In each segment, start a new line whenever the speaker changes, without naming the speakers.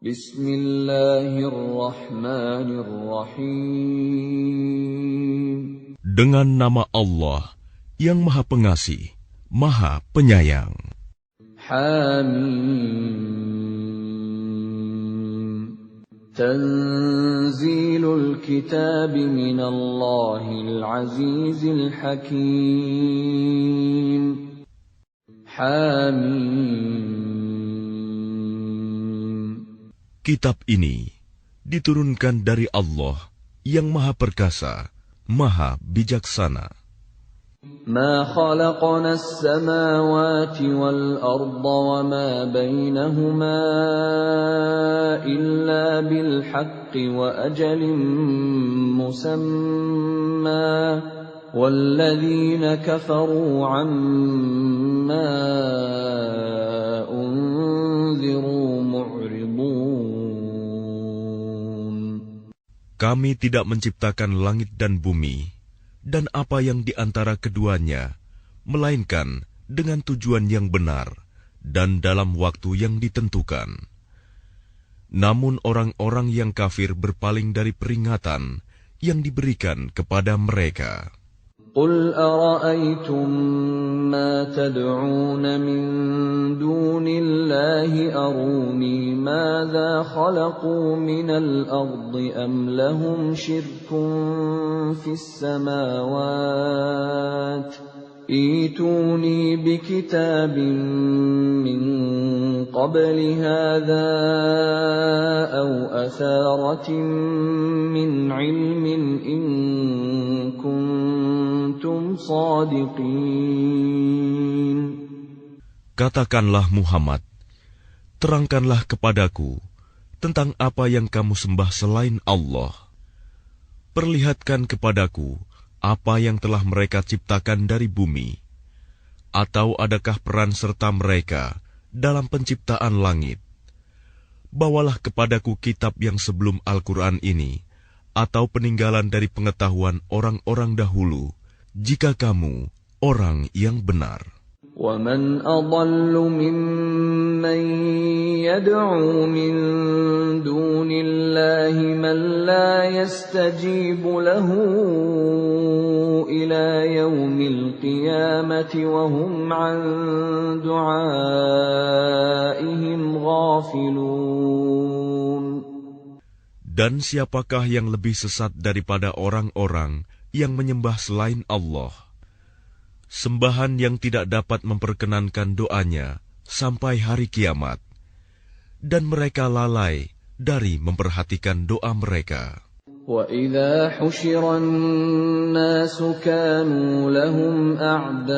Bismillahirrahmanirrahim.
Dengan nama Allah yang Maha Pengasih, Maha Penyayang.
Hamim. Tanzilul kitab minallahil azizil hakim. Hamim.
Kitab ini diturunkan dari Allah yang Maha Perkasa, Maha Bijaksana.
ما خلقنا السماوات والأرض وما بينهما إلا بالحق وأجل مسمى والذين كفروا عما أنذروا معرضون.
Kami tidak menciptakan langit dan bumi dan apa yang di antara keduanya, melainkan dengan tujuan yang benar dan dalam waktu yang ditentukan. Namun orang-orang yang kafir berpaling dari peringatan yang diberikan kepada mereka.
قُلْ أَرَأَيْتُمْ مَا تَدْعُونَ مِن دُونِ اللَّهِ أَرُونِي مَاذَا خَلَقُوا مِنَ الْأَرْضِ أَمْ لَهُمْ شِرْكٌ فِي السَّمَاوَاتِ ائْتُونِي بِكِتَابٍ مِّن قَبْلِ هَٰذَا أَوْ أَثَارَةٍ مِّنْ عِلْمٍ إِن كُنتُمْ صَادِقِينَ.
Katakanlah Muhammad, terangkanlah kepadaku tentang apa yang kamu sembah selain Allah. Perlihatkan kepadaku apa yang telah mereka ciptakan dari bumi. Atau adakah peran serta mereka dalam penciptaan langit? Bawalah kepadaku kitab yang sebelum Al-Quran ini, atau peninggalan dari pengetahuan orang-orang dahulu, jika kamu orang yang benar.
وَمَنْ أَضَلُّ مِمَّنْ يَدْعُو مِنْ دُونِ اللَّهِ مَنْ لَا يَسْتَجِيبُ لَهُ إِلَى يَوْمِ الْقِيَامَةِ وَهُمْ عَنْ دُعَائِهِمْ غَافِلُونَ.
Dan siapakah yang lebih sesat daripada orang-orang yang menyembah selain Allah? Sembahan yang tidak dapat memperkenankan doanya sampai hari kiamat, dan mereka lalai dari memperhatikan doa mereka.
وَإِذَا حُشِرَ النَّاسُ كَانُوا لَهُمْ أَعْدَاءً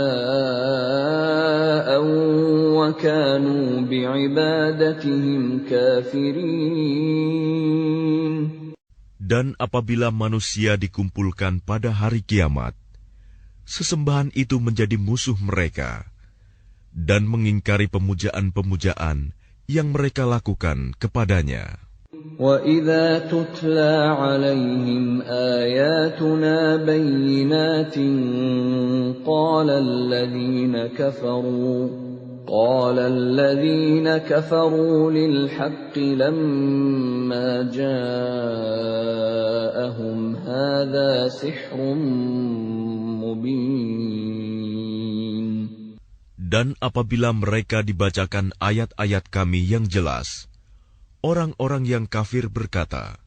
وَكَانُوا بِعِبَادَتِهِمْ كَافِرِينَ.
Dan apabila manusia dikumpulkan pada hari kiamat, sesembahan itu menjadi musuh mereka dan mengingkari pemujaan-pemujaan yang mereka lakukan kepadanya.
وَإِذَا تُتْلَى عَلَيْهِمْ آيَاتُنَا بَيِّنَاتٍ قَالَ الَّذِينَ كَفَرُوا لِلْحَقِّ لَمَّا جَاءَهُمْ هَذَا سِحْرٌ مُبِينٌ.
Dan apabila mereka dibacakan ayat-ayat kami yang jelas, orang-orang yang kafir berkata,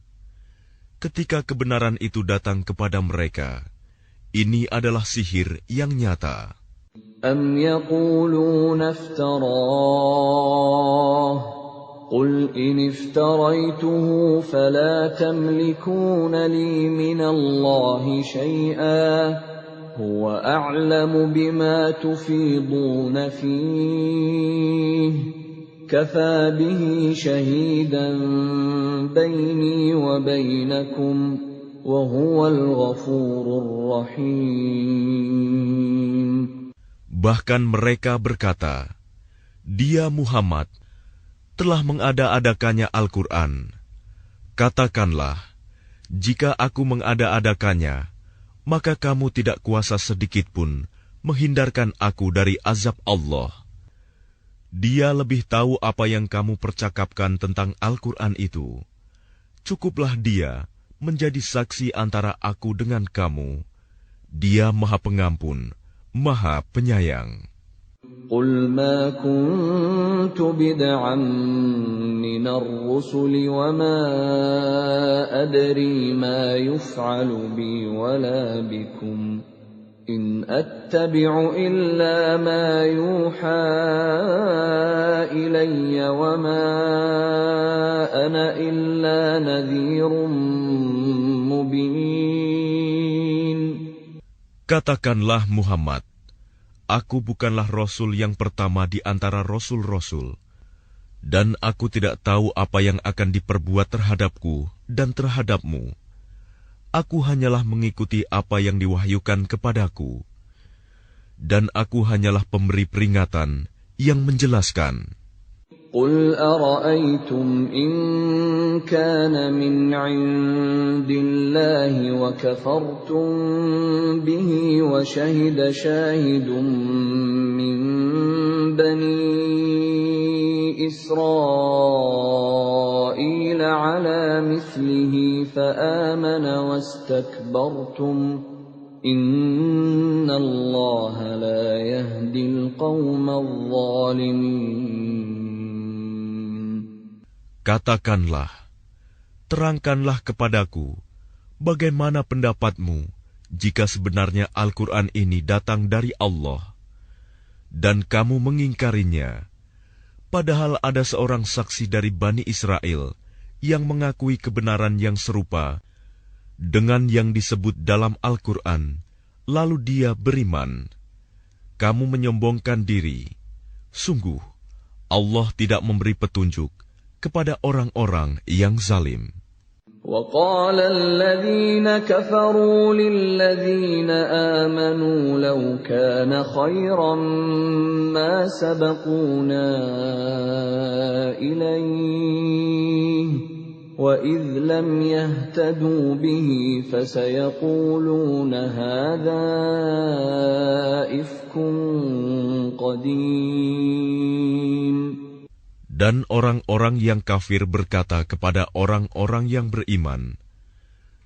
ketika kebenaran itu datang kepada mereka, ini adalah sihir yang nyata.
أَمْ يَقُولُونَ افْتَرَاهُ قُلْ إِنِ افْتَرَيْتُهُ فَلَا تَمْلِكُونَ لِي مِنَ اللَّهِ شَيْئًا هُوَ أَعْلَمُ بِمَا تُفِيضُونَ فِيهِ كَفَى بِهِ شَهِيدًا بَيْنِي وَبَيْنَكُمْ وَهُوَ الْغَفُورُ الرَّحِيمُ.
Bahkan mereka berkata, dia Muhammad telah mengada-adakannya Al-Quran. Katakanlah, jika aku mengada-adakannya, maka kamu tidak kuasa sedikitpun menghindarkan aku dari azab Allah. Dia lebih tahu apa yang kamu percakapkan tentang Al-Quran itu. Cukuplah dia menjadi saksi antara aku dengan kamu. Dia Maha Pengampun, Maha Penyayang.
قل ما كنت بدعا من الرسل وما أدري ما يفعل بي ولا بكم إن أتبع إلا ما يوحى إلي وما أنا إلا نذير مبين.
Katakanlah Muhammad, aku bukanlah Rasul yang pertama di antara Rasul-Rasul, dan aku tidak tahu apa yang akan diperbuat terhadapku dan terhadapmu. Aku hanyalah mengikuti apa yang diwahyukan kepadaku, dan aku hanyalah pemberi peringatan yang menjelaskan.
قل أرأيتم إن كان من عند الله وكفرتم به وشهد شاهد من بني إسرائيل على مثله فآمن واستكبرتم إن الله لا يهدي القوم الظالمين.
Katakanlah, terangkanlah kepadaku, bagaimana pendapatmu jika sebenarnya Al-Quran ini datang dari Allah, dan kamu mengingkarinya, padahal ada seorang saksi dari Bani Israel yang mengakui kebenaran yang serupa dengan yang disebut dalam Al-Quran, lalu dia beriman. Kamu menyombongkan diri. Sungguh, Allah tidak memberi petunjuk kepada orang-orang yang zalim.
وقال الذين كفروا للذين آمنوا لو كان خيرا ما سبقونا إليه وإذ لم يهتدوا به فسيقولون هذا إفك قديم.
Dan orang-orang yang kafir berkata kepada orang-orang yang beriman,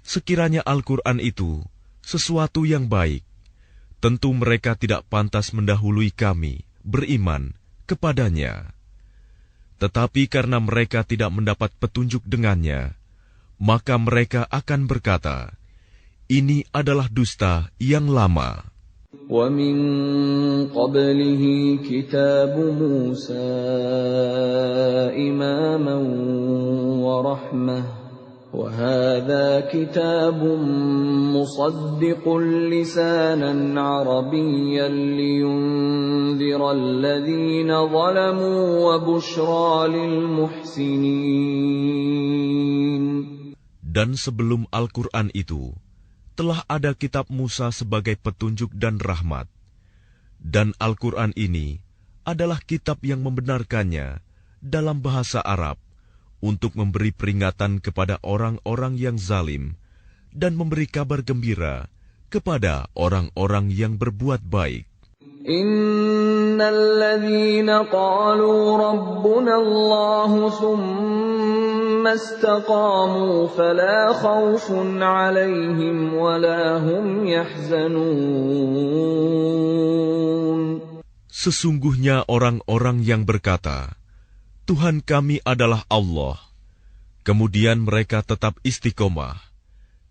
sekiranya Al-Quran itu sesuatu yang baik, tentu mereka tidak pantas mendahului kami beriman kepadanya. Tetapi karena mereka tidak mendapat petunjuk dengannya, maka mereka akan berkata, ini adalah dusta yang lama.
وَمِن قَبْلِهِ كِتَابُ مُوسَى إِمَامًا وَرَحْمَةً وَهَذَا كِتَابٌ مُصَدِّقٌ لِسَانًا عَرَبِيًّا لِيُنذِرَ الَّذِينَ ظَلَمُوا وَبُشْرَى لِلْمُحْسِنِينَ.
Dan sebelum Al-Quran itu, telah ada kitab Musa sebagai petunjuk dan rahmat. Dan Al-Quran ini adalah kitab yang membenarkannya dalam bahasa Arab untuk memberi peringatan kepada orang-orang yang zalim dan memberi kabar gembira kepada orang-orang yang berbuat baik.
Innal ladzina qalu rabbuna Allahu thumma istaqamu fala khaufun 'alaihim wala hum yahzanun.
Sesungguhnya orang-orang yang berkata, Tuhan kami adalah Allah, kemudian mereka tetap istiqomah,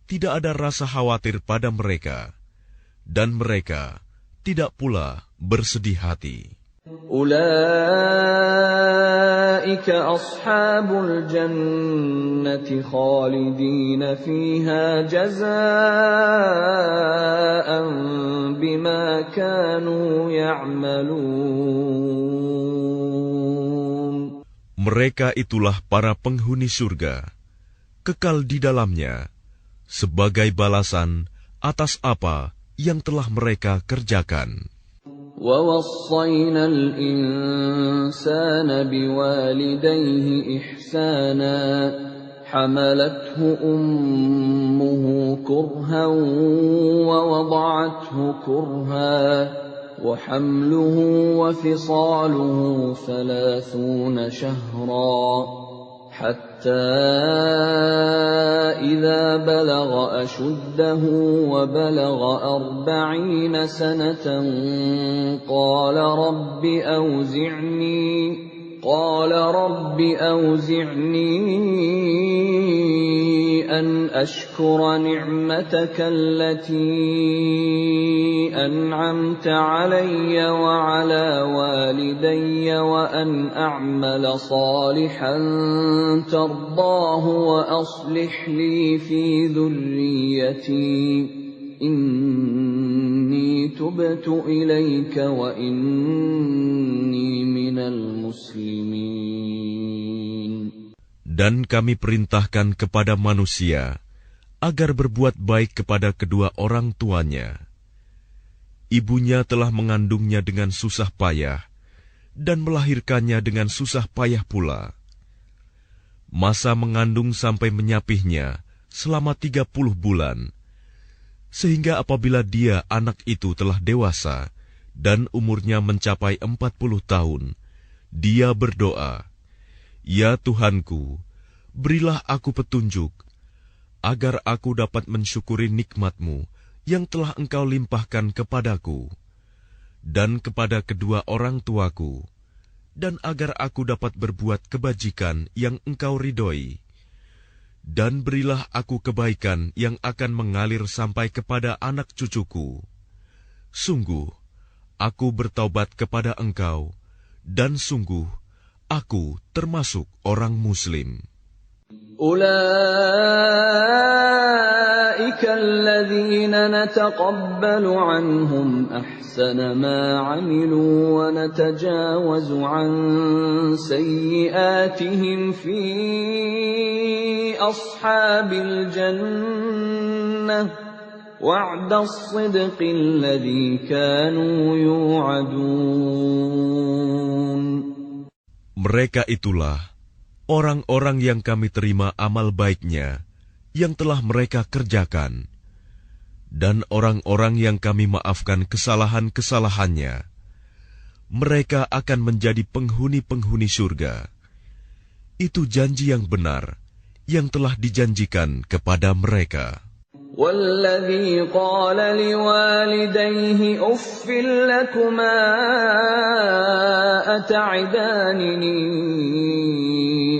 tidak ada rasa khawatir pada mereka, dan mereka tidak pula bersedih hati.
Ulaika ashabul jannati khalidina fiha jazaa'an bima kanu ya'malun.
Mereka itulah para penghuni surga, kekal di dalamnya, sebagai balasan atas apa yang telah mereka kerjakan.
وَوَصَّيْنَا الْإِنسَانَ بِوَالِدَيْهِ إِحْسَانًا حَمَلَتْهُ أُمُّهُ كُرْهًا وَوَضَعَتْهُ كُرْهًا وحمله وفصاله 30 شهرا حتى إذا بلغ أشده وبلغ 40 سنة قال رب أوزعني أن أشكر نعمتك التي أنعمت علي وعلى والدي وأن أعمل صالحا ترضاه وأصلح لي في ذريتي إني تبت إليك وإني من المسلمين.
Dan kami perintahkan kepada manusia agar berbuat baik kepada kedua orang tuanya. Ibunya telah mengandungnya dengan susah payah dan melahirkannya dengan susah payah pula. Masa mengandung sampai menyapihnya selama 30 bulan, sehingga apabila dia anak itu telah dewasa dan umurnya mencapai 40 tahun, dia berdoa, "Ya Tuhanku, berilah aku petunjuk, agar aku dapat mensyukuri nikmat-Mu yang telah Engkau limpahkan kepadaku, dan kepada kedua orang tuaku, dan agar aku dapat berbuat kebajikan yang Engkau ridhoi. Dan berilah aku kebaikan yang akan mengalir sampai kepada anak cucuku. Sungguh, aku bertaubat kepada Engkau, dan sungguh, aku termasuk orang Muslim."
أولئك الذين نتقبل عنهم أحسن ما عملوا ونتجاوز عن سيئاتهم في أصحاب الجنة وعد الصدق الذي كانوا يوعدون.
Mereka itulah orang-orang yang kami terima amal baiknya yang telah mereka kerjakan, dan orang-orang yang kami maafkan kesalahan-kesalahannya. Mereka akan menjadi penghuni-penghuni surga. Itu janji yang benar yang telah dijanjikan kepada mereka.
والذي قال لوالديه أف لكما أتعدانني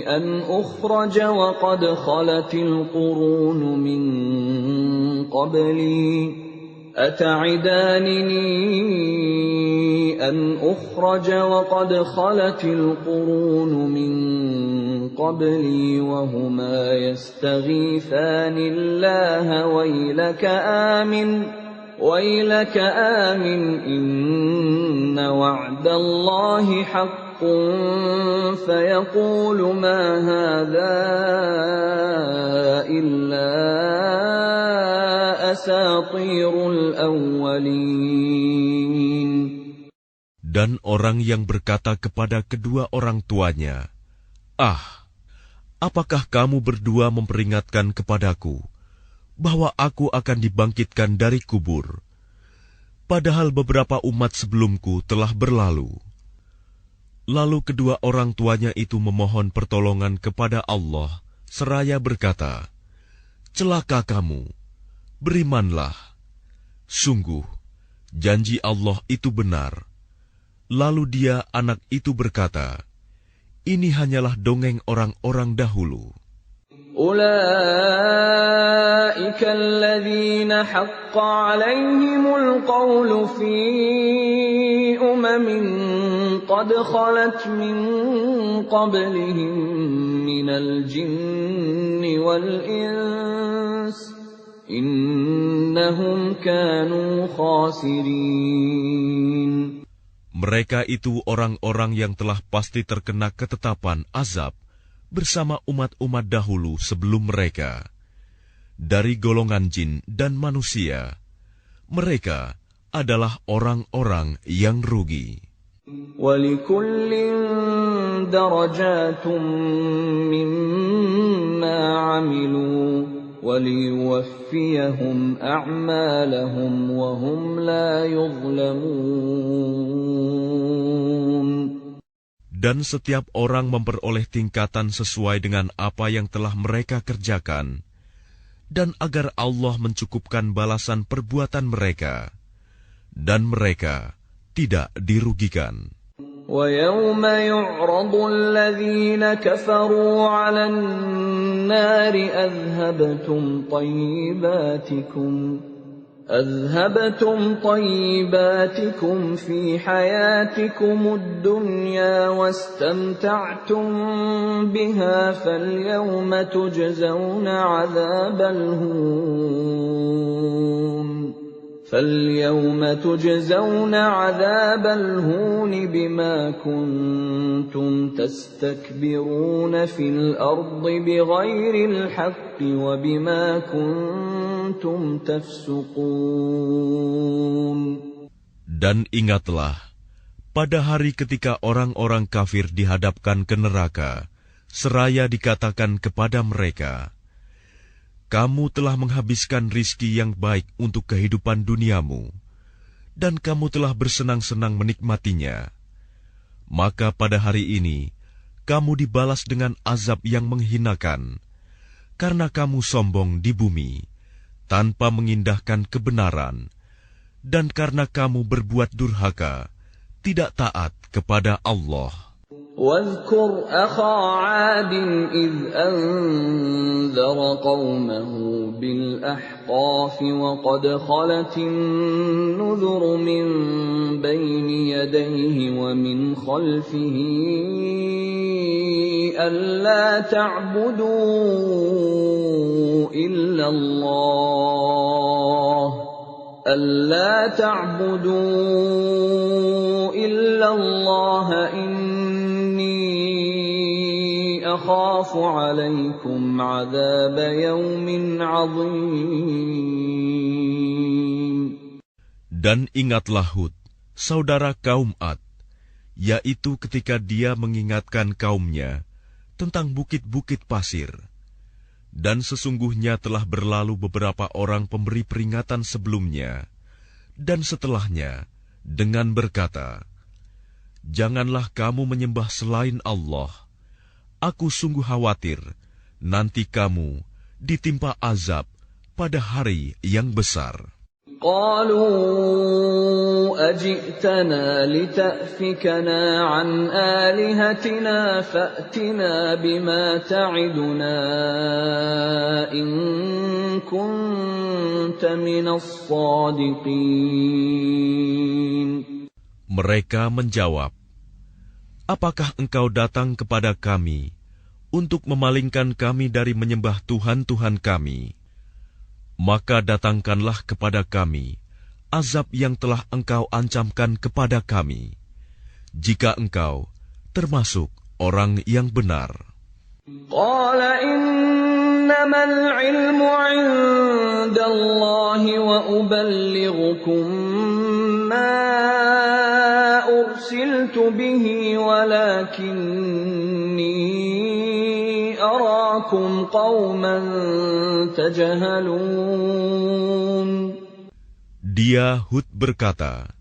أن أخرج وقد خلت القرون من قبلي وهما يستغيثان الله ويلك آمن إن وعد الله حق فيقول ما هذا إلا أساطير الأولين.
Dan orang yang berkata kepada kedua orang tuanya, "Ah, apakah kamu berdua memperingatkan kepadaku bahwa aku akan dibangkitkan dari kubur, padahal beberapa umat sebelumku telah berlalu?" Lalu kedua orang tuanya itu memohon pertolongan kepada Allah, seraya berkata, "Celaka kamu, berimanlah. Sungguh, janji Allah itu benar." Lalu dia, anak itu berkata, "Ini hanyalah dongeng orang-orang dahulu."
أولئك الذين حق عليهم القول في قد خلت من قبلهم من الجن والإنس إنهم كانوا خاسرين.
Mereka itu orang-orang yang telah pasti terkena ketetapan azab bersama umat-umat dahulu sebelum mereka, dari golongan jin dan manusia. Mereka adalah orang-orang yang rugi.
وَلِكُلٍّ دَرَجَاتٌ مِّمَّا عَمِلُوا وَلِيُوَفِّيَهُمْ أَعْمَالَهُمْ وَهُمْ لَا يُظْلَمُونَ.
Dan setiap orang memperoleh tingkatan sesuai dengan apa yang telah mereka kerjakan, dan agar Allah mencukupkan balasan perbuatan mereka, dan mereka tidak dirugikan.
وَيَوْمَ يُعْرَضُ الَّذِينَ كَفَرُوا عَلَى النَّارِ أَذْهَبْتُمْ طَيِّبَاتِكُمْ فِي حَيَاتِكُمُ الدُّنْيَا وَاسْتَمْتَعْتُمْ بِهَا فَالْيَوْمَ تُجْزَوْنَ عَذَابَ الْهُونِ بِمَا كُنتُمْ تَسْتَكْبِرُونَ فِي الْأَرْضِ بِغَيْرِ الْحَقِّ وَبِمَا كُنتُمْ تَفْسُقُونَ.
Dan ingatlah, pada hari ketika orang-orang kafir dihadapkan ke neraka, seraya dikatakan kepada mereka, kamu telah menghabiskan rizki yang baik untuk kehidupan duniamu, dan kamu telah bersenang-senang menikmatinya. Maka pada hari ini, kamu dibalas dengan azab yang menghinakan, karena kamu sombong di bumi, tanpa mengindahkan kebenaran, dan karena kamu berbuat durhaka, tidak taat kepada Allah.
واذكر أخا عاد إذ أنذر قومه بالأحقاف وقد خلت النذر من بين يديه ومن خلفه ألا تعبدوا إلا الله أخاف عليكم عذاب يوم عظيم.
Dan ingatlah Hud, saudara kaum Ad, yaitu ketika dia mengingatkan kaumnya tentang bukit-bukit pasir. Dan sesungguhnya telah berlalu beberapa orang pemberi peringatan sebelumnya dan setelahnya dengan berkata, janganlah kamu menyembah selain Allah. Aku sungguh khawatir nanti kamu ditimpa azab pada hari yang besar.
قالوا أجئتنا لتأفكنا عن آلهتنا فأتنا بما تعدنا إن كنت من الصادقين.
Mereka menjawab, apakah engkau datang kepada kami untuk memalingkan kami dari menyembah Tuhan-Tuhan kami? Maka datangkanlah kepada kami azab yang telah engkau ancamkan kepada kami, jika engkau termasuk orang yang benar.
Qala innamal ilmu 'indallahi wa uballighukum ma ursiltu bihi walakinni arakum qauman tajhalun.
Dia Hud berkata,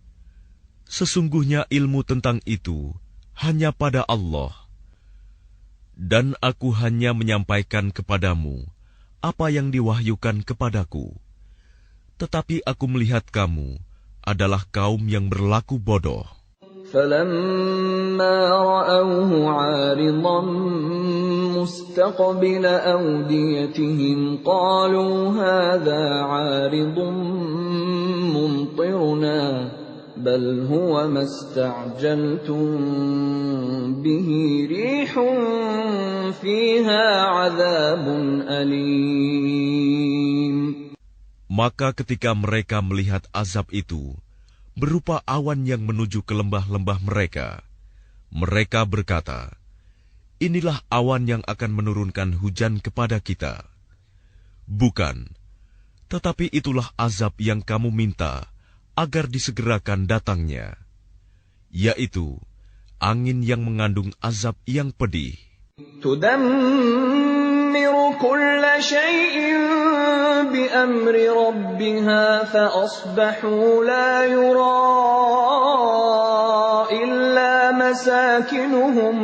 sesungguhnya ilmu tentang itu hanya pada Allah, dan aku hanya menyampaikan kepadamu apa yang diwahyukan kepadaku. Tetapi aku melihat kamu adalah kaum yang berlaku bodoh.
فَلَمَّا رَأَوْهُ عَارِضًا مُسْتَقْبِلَ أَوْدِيَتِهِمْ قَالُوا هَذَا عَارِضٌ مُمْطِرُنَا بَلْ هُوَ مَا اسْتَعْجَلْتُمْ بِهِ رِيحٌ فِيهَا عَذَابٌ أَلِيمٌ.
Maka ketika mereka melihat azab itu berupa awan yang menuju ke lembah-lembah mereka, mereka berkata, inilah awan yang akan menurunkan hujan kepada kita. Bukan, tetapi itulah azab yang kamu minta agar disegerakan datangnya, yaitu angin yang mengandung azab yang pedih.
تدمر كل شيء بأمر ربها فأصبحوا لا يرى إلا ومساكنهم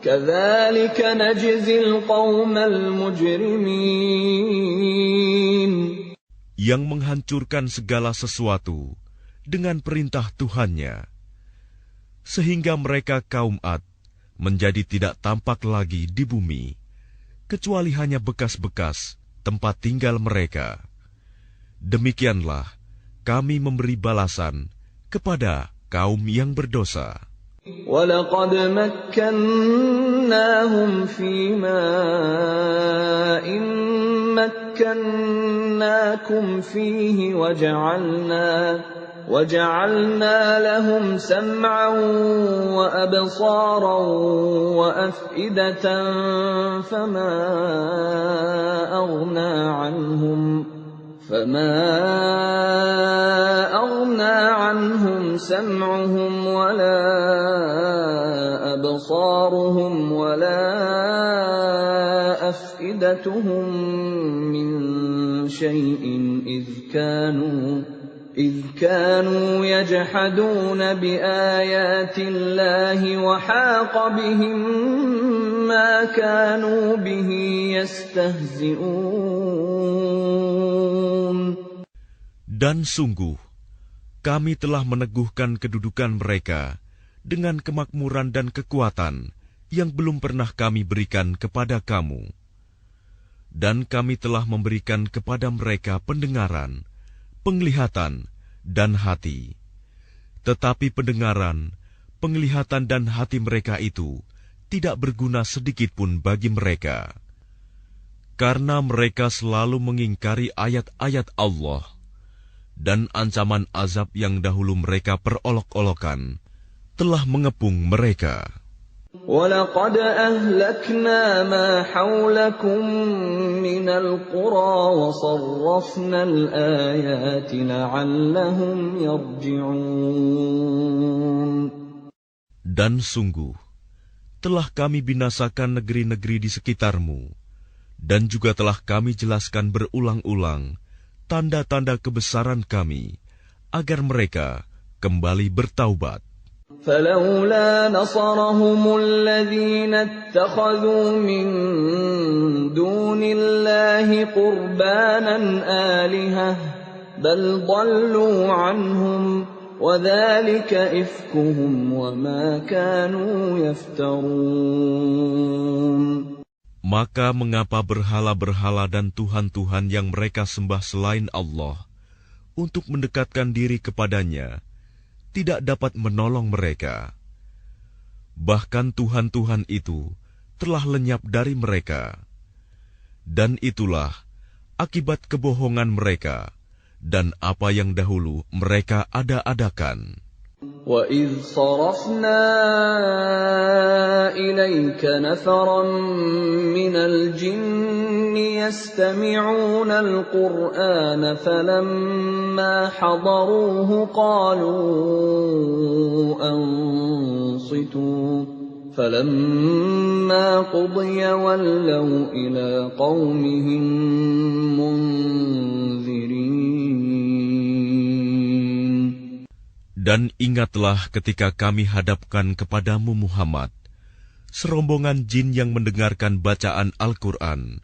كذلك نجزي القوم المجرمين.
Yang menghancurkan segala sesuatu dengan perintah Tuhannya, sehingga mereka kaum Ad menjadi tidak tampak lagi di bumi, kecuali hanya bekas-bekas tempat tinggal mereka. Demikianlah kami memberi balasan kepada kaum yang berdosa.
وَلَقَدْ مَكَّنَّاهُمْ فِي مَاءٍ مَكَّنَّاكُمْ فِيهِ وَجَعَلْنَا لَهُمْ سَمْعًا وَأَبْصَارًا وَأَفْئِدَةً فَمَا أَغْنَى عَنْهُمْ سَمْعُهُمْ وَلَا أَبْصَارُهُمْ وَلَا أَفْئِدَتُهُمْ مِنْ شَيْءٍ إِذْ كَانُوا يَجْحَدُونَ بِآيَاتِ اللَّهِ وَحَاقَ بِهِمْ مَا كَانُوا بِهِ يَسْتَهْزِئُونَ.
Dan sungguh, kami telah meneguhkan kedudukan mereka dengan kemakmuran dan kekuatan yang belum pernah kami berikan kepada kamu. Dan kami telah memberikan kepada mereka pendengaran, penglihatan, dan hati. Tetapi pendengaran, penglihatan, dan hati mereka itu tidak berguna sedikitpun bagi mereka, karena mereka selalu mengingkari ayat-ayat Allah, dan ancaman azab yang dahulu mereka perolok-olokan telah mengepung mereka.
وَلَقَدْ أَهْلَكْنَا مَا حَوْلَكُمْ مِنَ الْقُرَى وَصَرَّفْنَا الْآيَاتِ لَعَلَّهُمْ يَرْجِعُونَ.
Dan sungguh, telah kami binasakan negeri-negeri di sekitarmu, dan juga telah kami jelaskan berulang-ulang tanda-tanda kebesaran kami, agar mereka kembali bertaubat.
فَلَوْلَا نَصَرَهُمُ الَّذِينَ اتَّخَذُوا مِن دُونِ اللَّهِ قُرْبَانًا آلِهَةً بَلْ ضَلُّوا عَنْهُمْ وَذَلِكَ إِفْكُهُمْ وَمَا كَانُوا يَفْتَرُونَ.
Maka mengapa berhala-berhala dan tuhan-tuhan yang mereka sembah selain Allah untuk mendekatkan diri kepadanya tidak dapat menolong mereka? Bahkan tuhan-tuhan itu telah lenyap dari mereka. Dan itulah akibat kebohongan mereka dan apa yang dahulu mereka ada-adakan.
وَإِذْ صَرَفْنَا إِلَيْكَ نَفَرًا مِنَ الْجِنِّ يَسْتَمِعُونَ الْقُرْآنَ فَلَمَّا حَضَرُوهُ قَالُوا أَنصِتُوا فَلَمَّا قُضِيَ وَلَّوْا إِلَى قَوْمِهِمْ مُنذِرِينَ.
Dan ingatlah ketika kami hadapkan kepadamu Muhammad serombongan jin yang mendengarkan bacaan Al-Quran.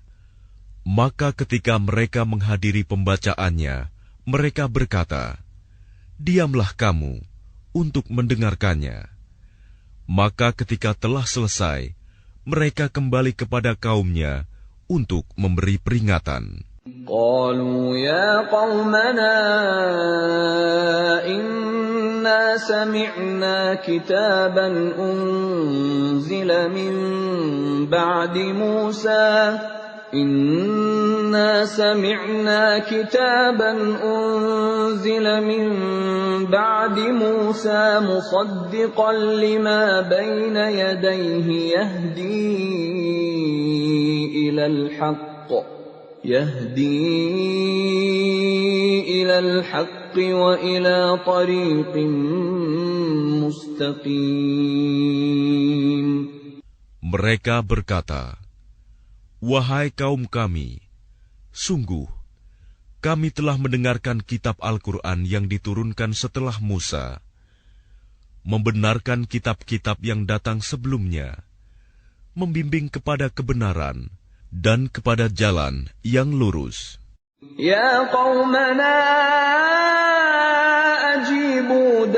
Maka ketika mereka menghadiri pembacaannya, mereka berkata, "Diamlah kamu untuk mendengarkannya." Maka ketika telah selesai, mereka kembali kepada kaumnya untuk memberi peringatan.
قالوا يا قومنا إنا سمعنا كتابا أنزل من بعد موسى مصدقا لما بين يديه يهدي إلى الحق وإلى طريق مستقيم.
Mereka berkata, "Wahai kaum kami, sungguh kami telah mendengarkan kitab Al-Quran yang diturunkan setelah Musa, membenarkan kitab-kitab yang datang sebelumnya, membimbing kepada kebenaran dan kepada jalan yang lurus.
Ya qaumana ajibu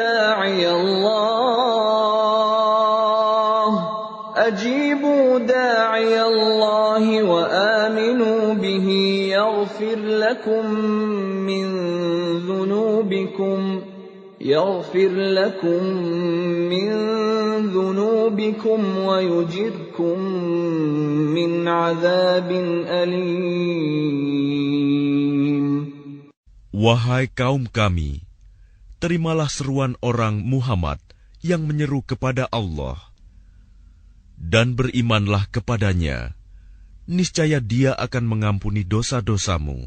da'iyallahi wa aminu bihi yaghfir lakum min dhunubikum wa yujirkum min azabin alim.
Wahai kaum kami, terimalah seruan orang Muhammad yang menyeru kepada Allah, dan berimanlah kepadanya. Niscaya Dia akan mengampuni dosa-dosamu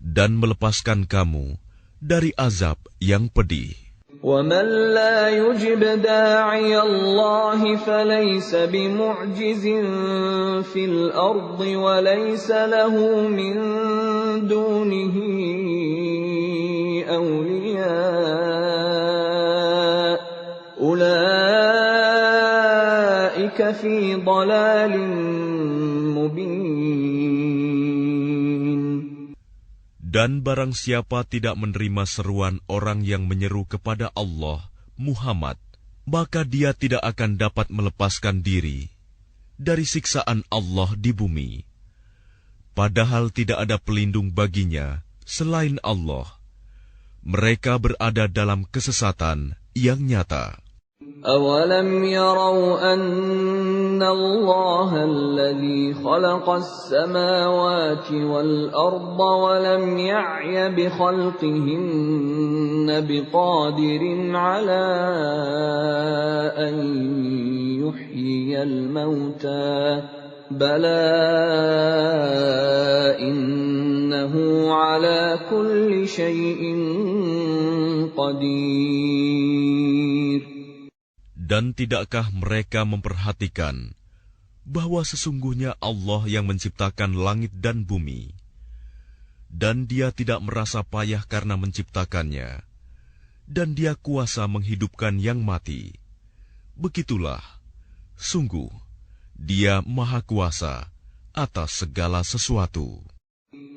dan melepaskan kamu dari azab yang pedih.
وَمَنْ لَا يُجِبْ دَاعِيَ اللَّهِ فَلَيْسَ بِمُعْجِزٍ فِي الْأَرْضِ وَلَيْسَ لَهُ مِنْ دُونِهِ أَوْلِيَاءُ أُولَئِكَ فِي ضَلَالٍ مُبِينٍ.
Dan barang siapa tidak menerima seruan orang yang menyeru kepada Allah, Muhammad, maka dia tidak akan dapat melepaskan diri dari siksaan Allah di bumi. Padahal tidak ada pelindung baginya selain Allah. Mereka berada dalam kesesatan yang nyata.
أَوَلَمْ يَرَوْا أَنَّ اللَّهَ الَّذِي خَلَقَ السَّمَاوَاتِ وَالْأَرْضَ وَلَمْ يَعْيَ بِخَلْقِهِنَّ بِقَادِرٍ عَلَىٰ أَن يُحْيِيَ الْمَوْتَىٰ بَلَىٰ إِنَّهُ عَلَىٰ كُلِّ شَيْءٍ قَدِيرٌ.
Dan tidakkah mereka memperhatikan bahwa sesungguhnya Allah yang menciptakan langit dan bumi, dan Dia tidak merasa payah karena menciptakannya, dan Dia kuasa menghidupkan yang mati. Begitulah, sungguh, Dia Maha Kuasa atas segala sesuatu.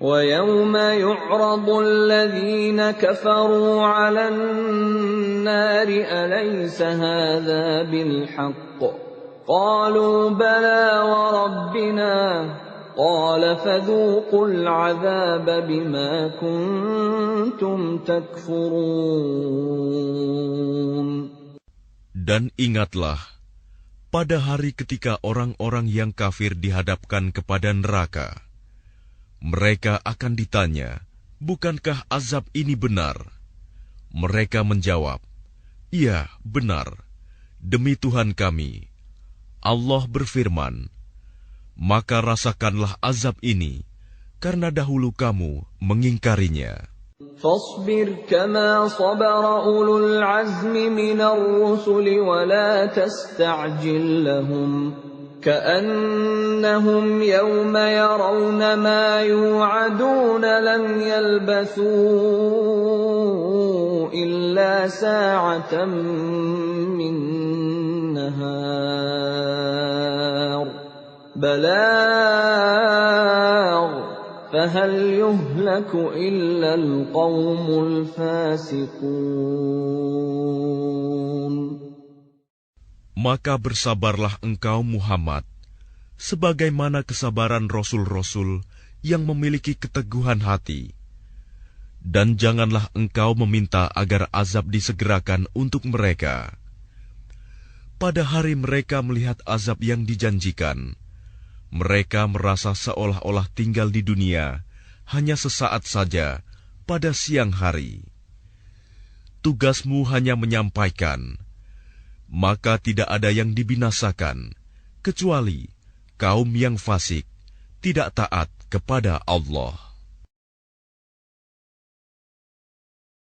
وَيَوْمَ يُعْرَضُ الَّذِينَ كَفَرُوا عَلَى النَّارِ أَلَيْسَ هَذَا بِالْحَقِّ قَالُوا بَلَىٰ وَرَبِّنَا قَالَ فَذُوقُوا الْعَذَابَ بِمَا كُنتُمْ تَكْفُرُونَ.
Dan ingatlah, pada hari ketika orang-orang yang kafir dihadapkan kepada neraka, mereka akan ditanya, bukankah azab ini benar? Mereka menjawab, iya, benar. Demi Tuhan kami. Allah berfirman, maka rasakanlah azab ini, karena dahulu kamu mengingkarinya.
فاصبر كما صبر أولو العزم من الرسل ولا تستعجل لهم كأنهم يوم يرون ما يوعدون لم يلبثوا إلا ساعة من نهار بلاغ فهل يهلك إلا القوم الفاسقون.
Maka bersabarlah engkau Muhammad, sebagaimana kesabaran Rasul-Rasul yang memiliki keteguhan hati. Dan janganlah engkau meminta agar azab disegerakan untuk mereka. Pada hari mereka melihat azab yang dijanjikan, mereka merasa seolah-olah tinggal di dunia hanya sesaat saja pada siang hari. Tugasmu hanya menyampaikan, maka tidak ada yang dibinasakan, kecuali kaum yang fasik, tidak taat kepada Allah.